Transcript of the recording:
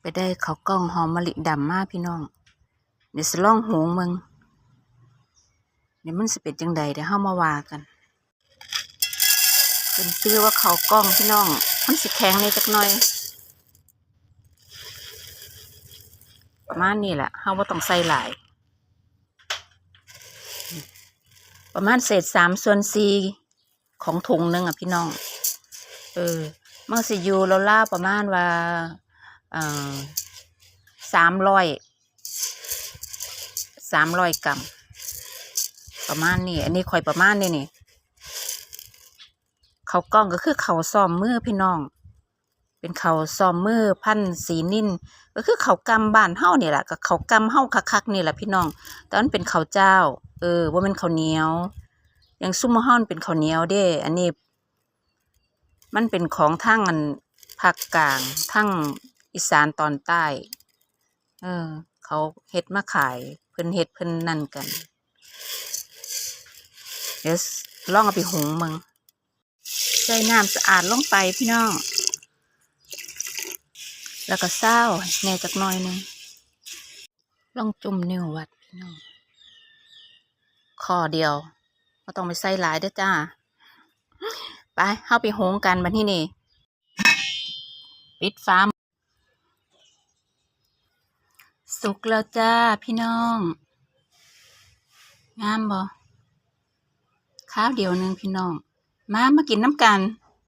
ไปได้ข้าวกล้องหอมมะลิดำมาพี่น้องเดี๋ยวสิลองหุงมึงเดี๋ยวมันสิเป็นจังใดเดี๋ยวเฮามาว่ากันเป็นชื่อว่าข้าวกล้องพี่น้องมันสิแข็งนิดจักหน่อยประมาณนี้แหละเฮาบ่ต้องใส่หลายประมาณเศษ3/4ของถุงนึงอ่ะพี่น้องมันสิอยู่ราวๆประมาณว่า300 กรัมประมาณนี้อันนี้ค่อยประมาณนี้นี่ข้าวกล้องก็คือข้าวซ้อมมือพี่น้องเป็นข้าวซ้อมมือพันสีนิ่นก็คือข้าวกำบ้านเฮานี่แหละก็ข้าวกำเฮาคักๆนี่แหละพี่น้องแต่มันเป็นข้าวเจ้าว่ามันข้าวเหนียวอย่างซุ่มฮ้อนเป็นข้าวเหนียวเด้อันนี้มันเป็นของทั้งอันภาคกลางทั้งอีสานตอนใต้เขาเฮ็ดมาขายเพิ่นเฮ็ดเพิ่นนั่นกันเดี๋ยวลองเอาไปหุงมึงใส่น้ำสะอาดลงไปพี่น้องแล้วก็เศร้าแหน่จักหน่อยนึงลองจุ่มนิ้ววัดพี่น้องข้อเดียวก็ต้องไปใส่หลายเด้อจ้าไปเข้าไปหุงกันบัดนี้นี่ปิดฟ้าสุกแล้วจ้าพี่น้องงามบ่ข้าวเดียวนึงพี่น้องมากินน้ำกัน